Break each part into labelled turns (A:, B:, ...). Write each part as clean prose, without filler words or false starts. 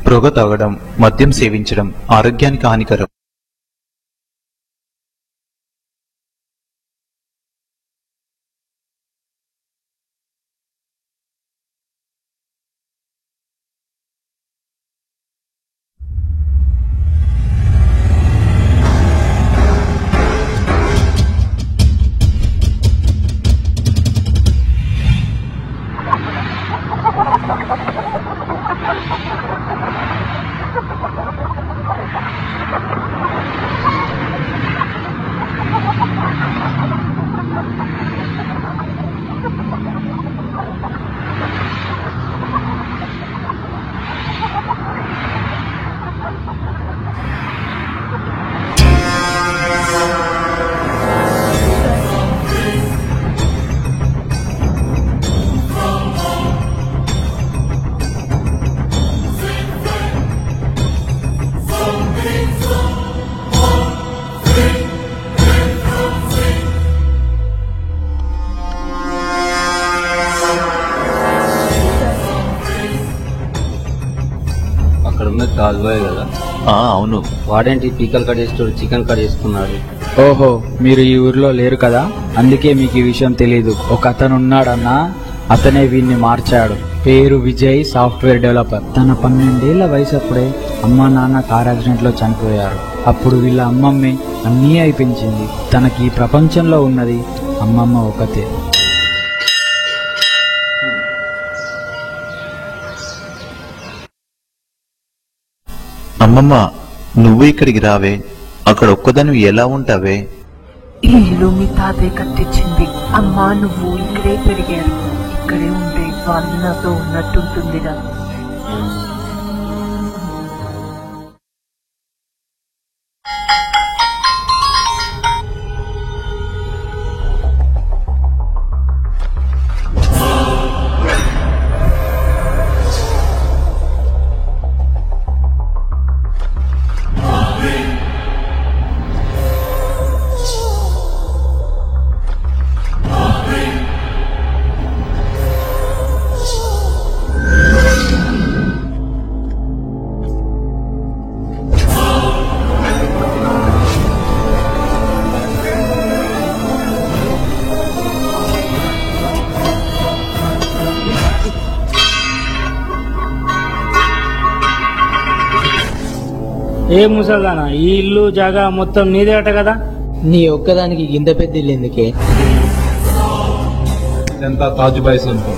A: పొగ తాగడం, మద్యం సేవించడం ఆరోగ్యానికి హానికరం.
B: తాజ్బాయ్ కదా?
A: అవును.
B: వాడేంటి పీకలు కట్ చేస్తాడు, చికెన్ కట్ చేస్తున్నాడు.
C: ఓహో, మీరు ఈ ఊర్లో లేరు కదా, అందుకే మీకు ఈ విషయం తెలీదు. ఒక అతను ఉన్నాడన్నా, అతనే వీడిని మార్చాడు. పేరు విజయ్, సాఫ్ట్వేర్ డెవలపర్. తన 12 ఏళ్ల వయసు అప్పుడే అమ్మా నాన్న కార్ యాక్సిడెంట్ లో చనిపోయారు. అప్పుడు వీళ్ళ అమ్మమ్మే అన్నీ అయిపించింది. తనకి ఈ ప్రపంచంలో ఉన్నది అమ్మమ్మ ఒకతే.
A: అమ్మమ్మ, నువ్వు ఇక్కడికి రావే. అక్కడ ఒక్కదానివి ఎలా ఉంటావే?
D: ఈ ఇల్లు మీ తాతయ్య కట్టించింది. అమ్మా, నువ్వు ఇక్కడే పెరిగారు. ఇక్కడే ఉంటే వాళ్ళు నాతో ఉన్నట్టుంటుందిరా.
E: ఏ ముసల్దానా, ఈ ఇల్లు జాగా మొత్తం నీదే అట కదా?
F: నీ ఒక్కదానికి గింత పెద్ద ఇల్లు ఎందుకే?
B: ఎంత తాజ్బాయ్ సొంతం.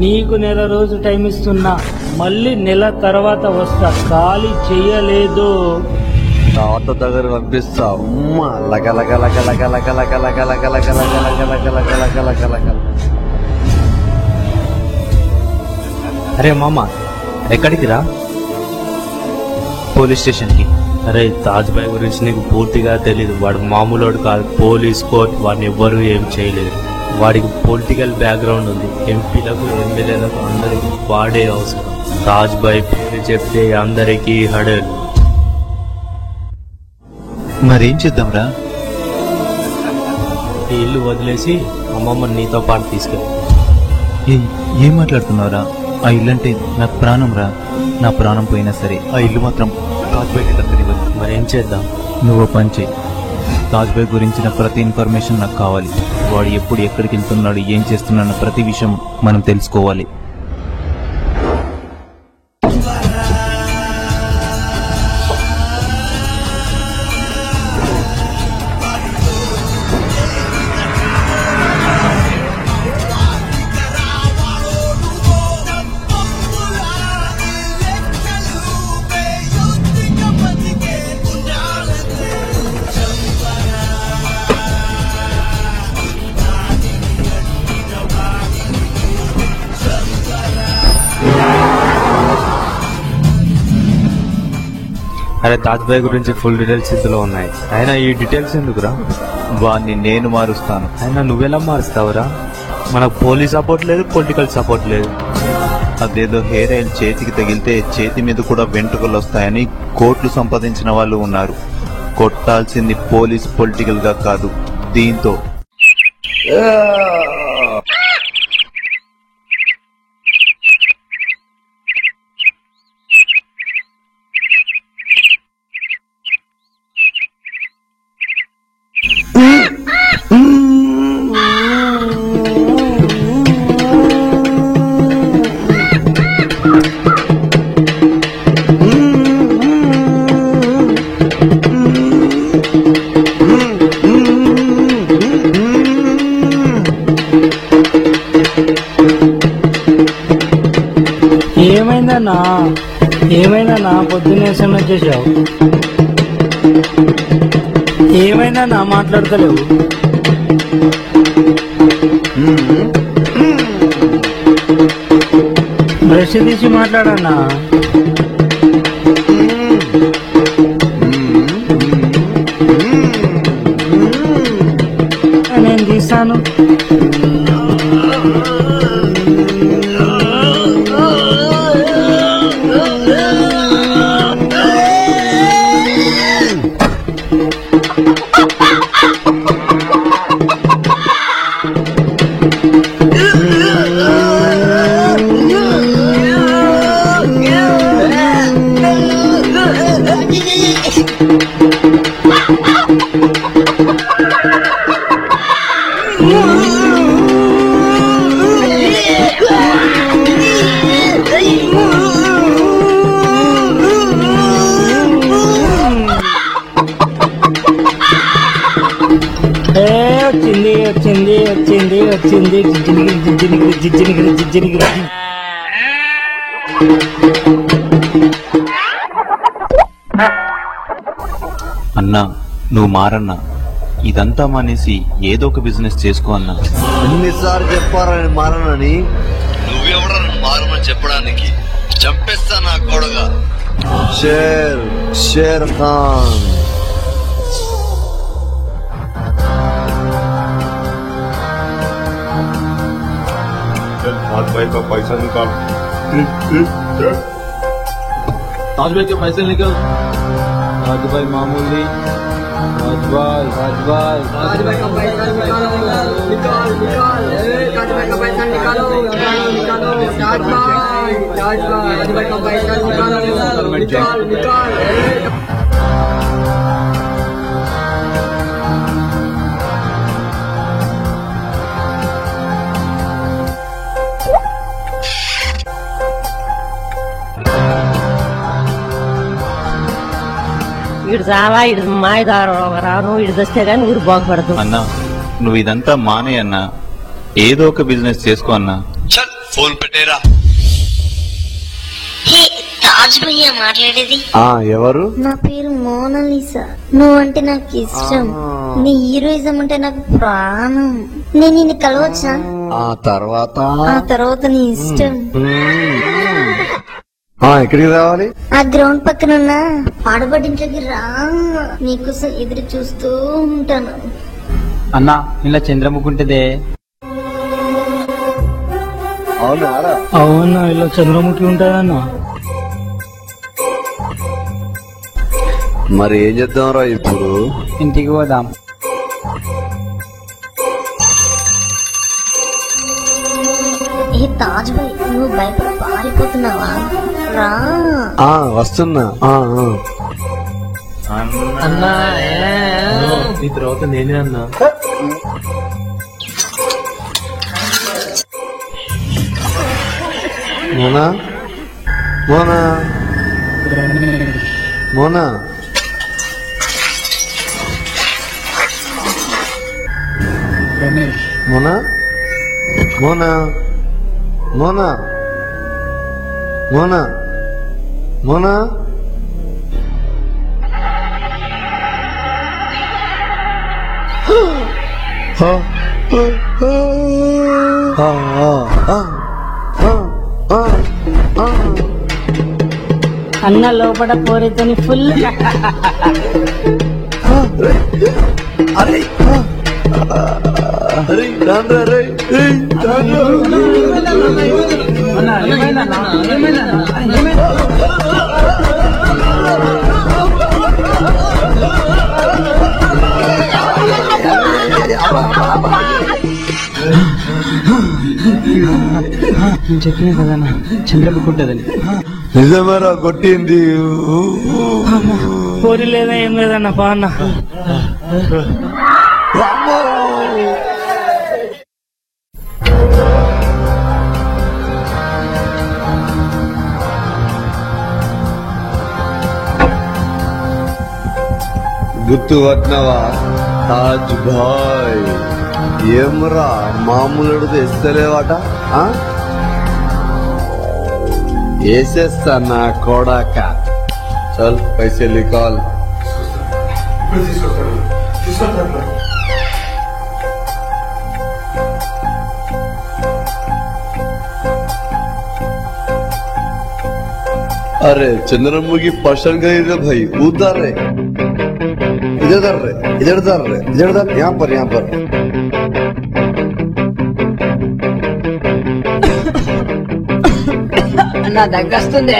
E: నీకు నెల రోజు టైం ఇస్తున్నా, మళ్ళీ నెల తర్వాత వస్తా. ఖాళీ చెయ్యలేదు
B: తాత దగ్గర పంపిస్తా.
G: అరే మామ, ఎక్కడికి రా?
A: పోలీస్ స్టేషన్కి.
G: అరే, తాజ్బాయ్ గురించి నీకు పూర్తిగా తెలీదు. వాడు మామూలుడు కాదు. పోలీస్ కోర్ట్ వాడిని ఎవ్వరూ ఏం చేయలేరు. వాడికి పొలిటికల్ బ్యాక్గ్రౌండ్ ఉంది. ఎంపీలకు, ఎమ్మెల్యేలకు అందరికి వాడే అవసరం. తాజ్బాయ్ పేరు చెప్తే అందరికీ హడలు.
A: మరేం చేద్దాంరా?
G: ఈ ఇల్లు వదిలేసి అమ్మమ్మ నీతో పాటు తీసుకెళ్ళి.
A: ఏం మాట్లాడుతున్నావురా? ఆ ఇల్లు అంటే నాకు ప్రాణం రా. నా ప్రాణం పోయినా సరే ఆ ఇల్లు మాత్రం తాజ్బాయ్కి దక్కనివ్వదు.
G: మరేం చేద్దాం?
A: నువ్వు పని చేయి. తాజ్బాయ్ గురించిన ప్రతి ఇన్ఫర్మేషన్ నాకు కావాలి. వాడు ఎప్పుడు ఎక్కడికి వెళ్తున్నాడు, ఏం చేస్తున్నాడు, ప్రతి విషయం మనం తెలుసుకోవాలి.
G: అరే, తాజ్బాయ్ గురించి ఫుల్ డీటెయిల్స్ ఇందులో ఉన్నాయి. అయినా ఈ డీటెయిల్స్ ఎందుకురా?
A: వాడిని నేను మారుస్తాను.
G: అయినా నువ్వెలా మారుస్తావురా? మనకు పోలీస్ సపోర్ట్ లేదు, పొలిటికల్ సపోర్ట్ లేదు.
A: అదేదో హెయిర్ ఆయిల్ చేతికి తగిలితే చేతి మీద కూడా వెంట్రుకలు వస్తాయని కోట్లు సంపాదించిన వాళ్ళు ఉన్నారు. కొట్టాల్సింది పోలీస్ పొలిటికల్ గా కాదు, దీంతో.
E: ఏమైందన్నా పొద్దున్నే ఎస్ఎంఎస్ చేశావు? ఏమైందన్నా మాట్లాడతలేవు? బ్రష్ తీసి మాట్లాడన్నా. నేను తీస్తాను. వచ్చింది జిజ్జినిగిరి.
A: అన్నా నువ్వు మారన్నా, ఇదంతా మానేసి ఏదో ఒక బిజినెస్ చేసుకో అన్నా.
B: ఎన్నిసార్లు చెప్పారని మారనని? నువ్వెవడని మారమని చెప్పడానికి? చంపేస్తా నా కొడగా. షేర్ ఖాన్.
H: ताज भाई का पैसा निकाल।
B: ताज भाई के पैसे निकल। ताज भाई मामूली। ताज भाई का पैसा निकालो। निकाल। ताज भाई का पैसा निकालो। ताज भाई का पैसा निकालो। निकाल।
I: ఇడు చాలా ఇడు మాయదారు రాను ఇడు తెస్తే గానీ ఊరు బాగుపడదు.
A: అన్నా నువ్వు ఇదంతా మానే అన్నా, ఏదో ఒక బిజినెస్ చేసుకో అన్నా.
B: ఫోన్ పెట్టేరా.
J: తాజ్ భయ్యా మాట్లాడేది?
B: ఎవరు?
J: నా పేరు మోనాలిసా. నువ్వంటే నాకు ఇష్టం. నీ హీరోయిజం అంటే నాకు ప్రాణం. నేను నిన్ను కలవచ్చా?
B: ఆ తర్వాత
J: నీ ఇష్టం.
B: ఎక్కడికి రావాలి?
J: ఆ గ్రౌండ్ పక్కన ఉన్న పాడబడింట్లోకి రా. నీకోసం ఎదురు చూస్తూ ఉంటాను.
C: అన్నా ఇలా చంద్రముఖుంటదే.
E: అవునా ఇలా చంద్రముఖి ఉంటుందన్నా?
B: మరి ఏం చేద్దాంరా ఇప్పుడు?
C: ఇంటికి పోదాం.
J: ఏ తాజ్ భాయ్, నువ్వు భయపడి పారిపోతున్నావా? రా.
B: వస్తున్నా.
F: అన్నా
G: ఈ తర్వాత నేనే అన్నా.
B: మోనా మోనా మోనా మోనా మోనా మోనా మోనా మోనా
E: అన్న లోపల పోరితోని ఫుల్
B: అరే అరే రాన్రా రే
C: నేను చెప్పినా కదన్నా చంద్రబుక్కుంటదని.
B: నిజమేరా కొట్టింది.
E: పోరి లేదా ఏం లేదన్న పా అన్న.
B: గుర్తు పట్టినవా తాజ్ భాయ్? ఏమ్రా మామూలు ఇస్తలేవాట? వేసేస్తా నా కోడాక. చల్ పైసే నికాల్. अरे चंद्रमुखी पसंद गई रे भाई, उधर रे, इधर धर रे, इधर धर रे, इधर धर, यहाँ पर
I: అన్న దగ్గొస్తుంది.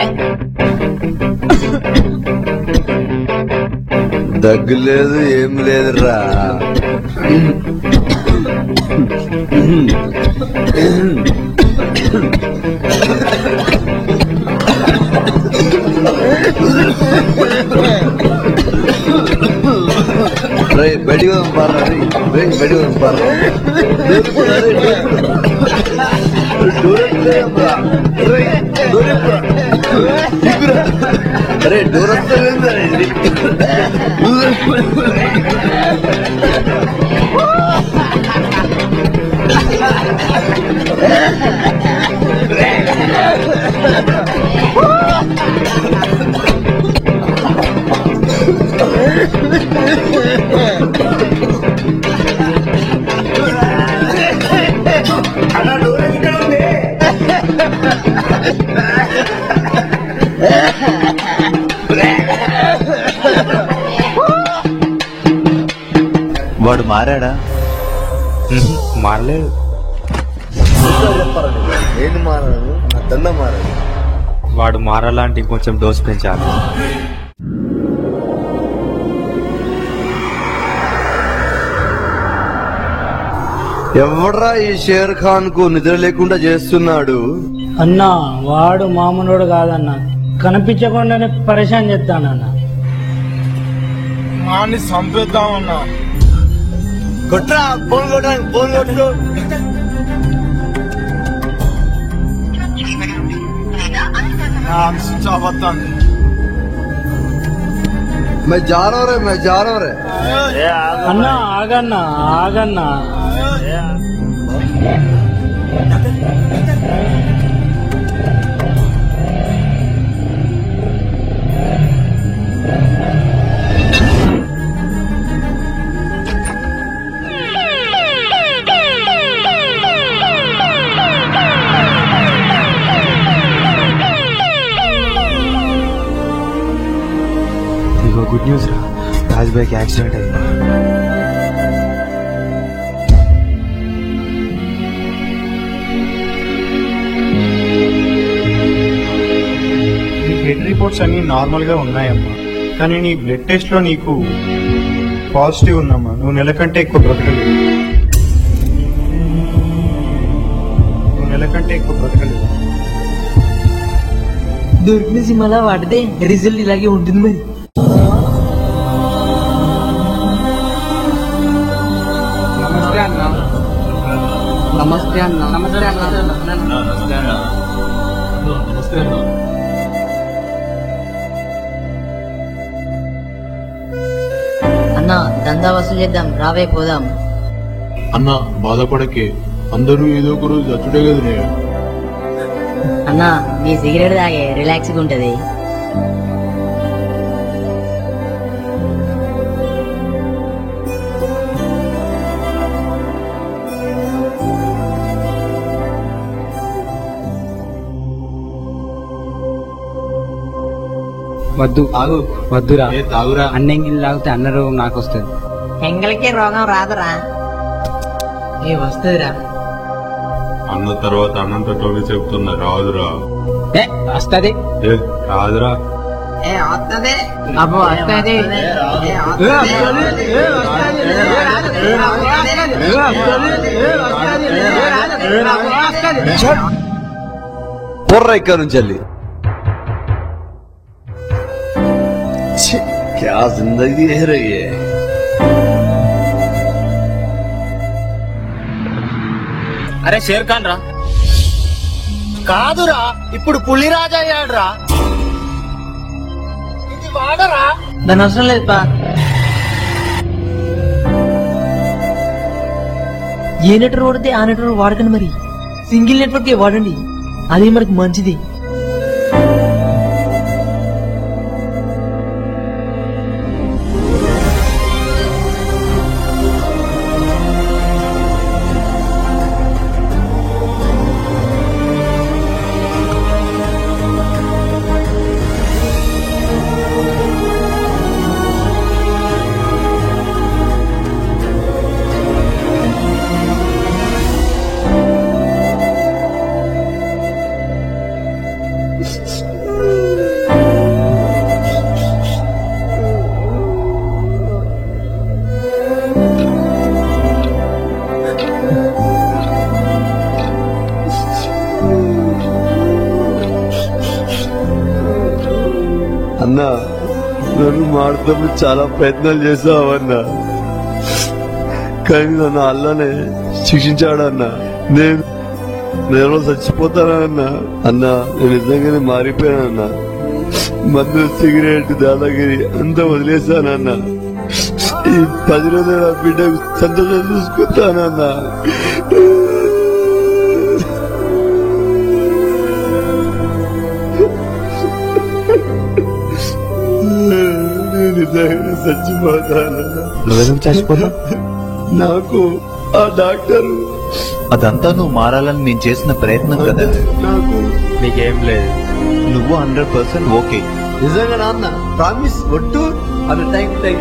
B: దగ్గు లేదు ఏం లేదురా. రే బయటికి వదాం పారా, రే బయటికి వదాం పారా. అరే డోర్ వస్తా.
A: వాడు మారాడా?
G: మారలేదు.
B: నేను మారాను, నా దండ మారాను.
G: వాడు మారాలంటే కొంచెం డోస్ పెంచాలి.
B: ఎవడ్రా ఈ షేర్ ఖాన్ కు నిద్ర లేకుండా చేస్తున్నాడు?
E: అన్నా వాడు మామూలుడు కాదన్న, కనిపించకుండానే పరేషాన్ చేస్తానన్న.
H: వాడిని చంపేద్దామన్నా.
B: కొట్రా, ఫోన్ కొట్టండి, ఫోన్ కొట్టు.
H: స్విచ్ ఆఫ్ వస్తుంది.
B: मैं जा रहा हूँ रे, मैं जा रहा हूँ रे.
E: అన్నా ఆగన్నా ఆగన్నా.
C: గుడ్ న్యూస్ రా, రాజ్ భాయ్కి యాక్సిడెంట్ అయింది.
H: నీ బ్లడ్ రిపోర్ట్స్ అన్ని నార్మల్ గా ఉన్నాయమ్మా, కానీ నీ బ్లడ్ టెస్ట్ లో నీకు పాజిటివ్ ఉందమ్మా. నువ్వు నెల కంటే ఎక్కువ బ్రతకలేదు.
F: దొరికిన సినిమాలో వాడితే రిజల్ట్ ఇలాగే ఉంటుంది మరి. నమస్తే అన్న. నమస్తే అన్న.
I: అన్న దందా వసూలు చేద్దాం, రావే పోదాం.
H: అన్న బాధపడకే, అందరూ ఏదో ఒక రోజు చచ్చుడే కదనే.
I: అన్న నీ సిగరెట్ తాగే రిలాక్స్గా ఉంటది.
C: వద్దు ఆగు, వద్దురా, అన్నెంగిల్ తాగితే అన్న రోగం నాకు వస్తుంది.
I: ఎంగలకే రోగం రాదురా.
F: ఏ వస్తుందిరా
K: అన్న తర్వాత అన్నంతటోనే చెప్తున్నా రాదురా.
C: ఏ వస్తది
K: ఏ రాదురా.
F: అబ్బో వస్తుంది
B: పొర్ర ఇక్కడ నుంచి వెళ్ళి क्या जिंदगी है रही है.
E: అరే షేర్ ఖాన్ రా కాదురా ఇప్పుడు పులిరాజా అయ్యాడురా ఇది వాడరా
F: దాని అవసరం లేదు పా ఏ నెట్వర్క్ వాడితే ఆ నెట్వర్క్ వాడకండి మరి సింగిల్ నెట్వర్క్ వాడండి అది మనకు మంచిది
B: అన్నా నన్ను మాడతామని చాలా ప్రయత్నాలు చేసావన్నా కానీ నన్ను అల్లనే శిక్షించాడన్నా నేను చచ్చిపోతానన్నా అన్నా నేను నిజంగానే మారిపోయానన్నా మందు సిగరెట్ దాదాగిరి అంతా వదిలేశానన్నా ఈ 10 రోజులు నా బిడ్డకు సంతోషం చూసుకుంటానన్నా
A: నువ్వెందుకు చచ్చిపోతావు?
B: నాకు ఆ డాక్టర్
A: అదంతా నువ్వు మారాలని నేను చేసిన ప్రయత్నం కదా.
B: నాకు
G: నీకేం లేదు.
A: నువ్వు 100% ఓకే.
B: నిజంగా నాన్న ప్రామిస్ ఒట్టు అన్న టైం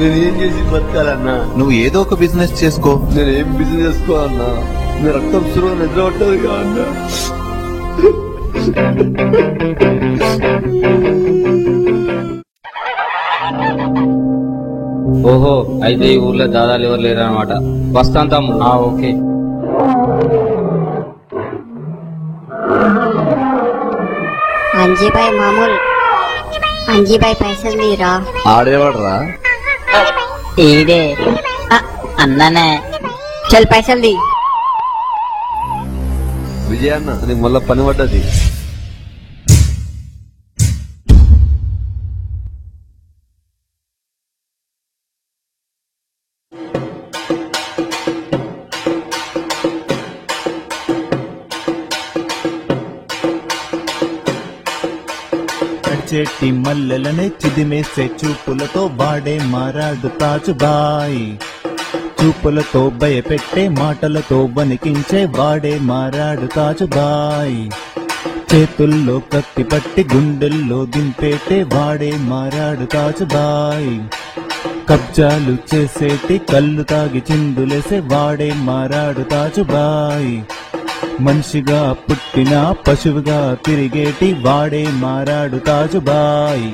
B: నేను ఏం చేసి బతకాలన్నా?
A: నువ్వు ఏదో ఒక బిజినెస్ చేసుకో.
B: నేను ఏం బిజినెస్ చేసుకోవాలన్నా? నేను రక్తం సురువు నిద్ర పట్టదు అన్నా.
C: ఓహో అయితే ఈ ఊర్లో దాదాలు ఎవరు లేరు అనమాట. వస్తాం తమ్ముడు. ఓకే.
J: అంజీబాయ్ మామూలు అంజీబాయ్ పైసలు మీరా
B: ఆడేవాడరా?
I: ఈడే అన్నానే చల్ పైసలు ది.
B: విజయన్న నీకు మళ్ళా పని పడ్డది.
A: చెట్టి మల్లెలనే చిదిమేసే చూపులతో వాడే మారాడు తాజుబాయ్. చూపులతో భయపెట్టే మాటలతో వణికించే వాడే మారాడు తాజుబాయ్. చేతుల్లో కత్తి పట్టి గుండెల్లో దింపేటే వాడే మారాడు తాజుబాయ్. కబ్జాలు చేసేటి కళ్ళు తాగి చిందులేసే వాడే మారాడు తాజుబాయ్. మనిషిగా పుట్టిన పశువుగా తిరిగేటి వాడే మారాడు తాజుబాయ్.